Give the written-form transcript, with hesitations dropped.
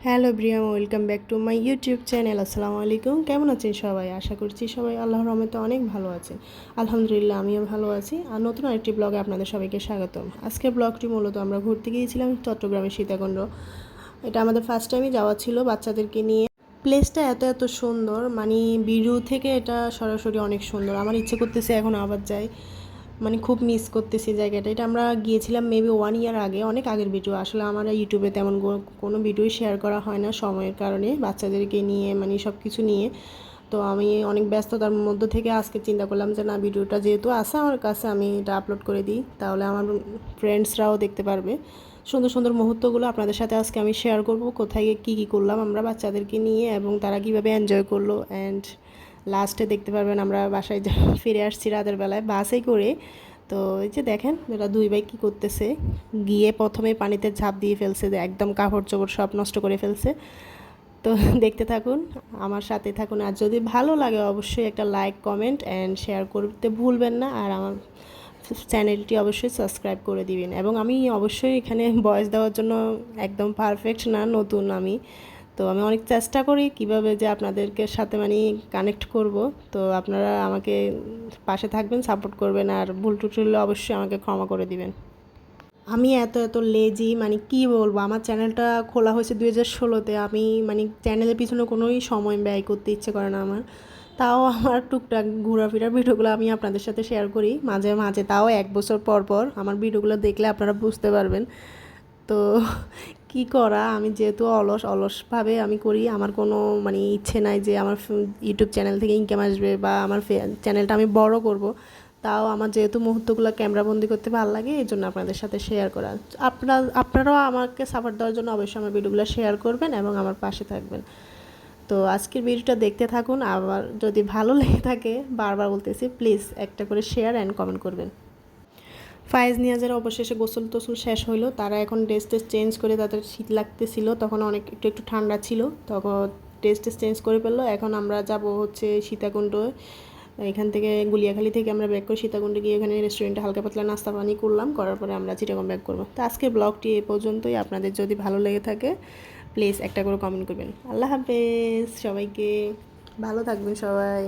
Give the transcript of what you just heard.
Hello ব্রিয়াম, welcome back to my YouTube channel. আসসালামু আলাইকুম। কেমন আছেন সবাই? আশা করছি সবাই আল্লাহর রহমতে অনেক ভালো আছেন। আলহামদুলিল্লাহ, আমিও ভালো আছি। আর নতুন আরেকটি ব্লগে আপনাদের সবাইকে স্বাগতম। আজকের ব্লগটি মূলত আমরা ঘুরতে গিয়েছিলাম চট্টগ্রামের সীতাকুণ্ড। এটা আমাদের ফার্স্ট টাইমই যাওয়া ছিল বাচ্চাদেরকে নিয়ে। প্লেসটা এত সুন্দর, মানে ভিডিও থেকে এটা সরাসরি অনেক সুন্দর। আমার ইচ্ছে করতেছে এখন আবার যাই, মানে খুব মিস করতেছি জায়গাটা। এটা আমরা গিয়েছিলাম মেবি 1 ইয়ার আগে, অনেক আগের ভিডিও। আসলে আমার ইউটিউবে তেমন কোনো ভিডিওই শেয়ার করা হয় না সময়ের কারণে, বাচ্চাদেরকে নিয়ে মানে সব কিছু নিয়ে। তো আমি অনেক ব্যস্ততার মধ্যে থেকে আজকে চিন্তা করলাম যে না, ভিডিওটা যেহেতু আছে আমার কাছে, আমি এটা আপলোড করে দিই, তাহলে আমার ফ্রেন্ডসরাও দেখতে পারবে। সুন্দর সুন্দর মুহূর্তগুলো আপনাদের সাথে আজকে আমি শেয়ার করব, কোথায় কী কী করলাম আমরা বাচ্চাদেরকে নিয়ে এবং তারা কীভাবে এনজয় করলো। অ্যান্ড লাস্টে দেখতে পারবেন আমরা বাসায় ফিরে আসছি রাতের বেলায় বাসেই করে। তো এই যে দেখেন এরা দুই ভাই কী করতেছে, গিয়ে প্রথমে পানিতে ঝাঁপ দিয়ে ফেলছে, একদম কাপড় চোপড় সব নষ্ট করে ফেলছে। তো দেখতে থাকুন, আমার সাথে থাকুন। আর যদি ভালো লাগে অবশ্যই একটা লাইক, কমেন্ট অ্যান্ড শেয়ার করতে ভুলবেন না। আর আমার চ্যানেলটি অবশ্যই সাবস্ক্রাইব করে দিবেন। এবং আমি অবশ্যই এখানে ভয়েস দেওয়ার জন্য একদম পারফেক্ট না, নতুন আমি। তো আমি অনেক চেষ্টা করি কিভাবে যে আপনাদেরকে সাথে মানে কানেক্ট করব। তো আপনারা আমাকে পাশে থাকবেন, সাপোর্ট করবেন। আর ভুল ত্রুটি হলে অবশ্যই আমাকে ক্ষমা করে দিবেন। আমি এত লেজি, মানে কি বলবো, আমার চ্যানেলটা খোলা হয়েছে 2016-তে। আমি মানে চ্যানেলের পিছনে কোনোই সময় ব্যয় করতে ইচ্ছে করে না আমার। তাও আমার টুকটাক ঘোরাফেরার ভিডিওগুলো আমি আপনাদের সাথে শেয়ার করি মাঝে মাঝে, তাও 1 বছর পর পর। আমার ভিডিওগুলো দেখলে আপনারা বুঝতে পারবেন। তো কি করা, আমি যেহেতু অলসভাবে আমি করি, আমার কোনো মানে ইচ্ছে নাই যে আমার ইউটিউব চ্যানেল থেকে ইনকাম আসবে বা আমার চ্যানেলটা আমি বড় করব। তাও আমার যেহেতু মুহূর্তগুলো ক্যামেরাবন্দি করতে ভালো লাগে, এই জন্য আপনাদের সাথে শেয়ার করা। আপনারাও আমাকে সাপোর্ট দেওয়ার জন্য অবশ্যই আমার ভিডিওগুলো শেয়ার করবেন এবং আমার পাশে থাকবেন। তো আজকের ভিডিওটা দেখতে থাকুন। আবার যদি ভালো লেগে থাকে, বারবার বলতেছি, প্লিজ একটা করে শেয়ার অ্যান্ড কমেন্ট করবেন। ফায়েজ নিয়াজের অবশেষে গোসল টোসল শেষ হইলো। তারা এখন ড্রেস চেঞ্জ করে, তাদের শীত লাগতেছিল, তখন অনেক একটু ঠান্ডা ছিল, তখন ড্রেস চেঞ্জ করে ফেললো। এখন আমরা যাব হচ্ছে সীতাকুণ্ড। এখান থেকে গুলিয়াখালী থেকে আমরা ব্যাক করে সীতাকুণ্ডে গিয়ে এখানে রেস্টুরেন্টে হালকা পাতলা নাস্তা পানি করলাম, করার পরে আমরা চিটাগং ব্যাক করবো। তো আজকের ব্লগটি এ পর্যন্তই। আপনাদের যদি ভালো লেগে থাকে প্লিজ একটা করে কমেন্ট করবেন। আল্লাহ হাফেজ সবাইকে, ভালো থাকবেন সবাই।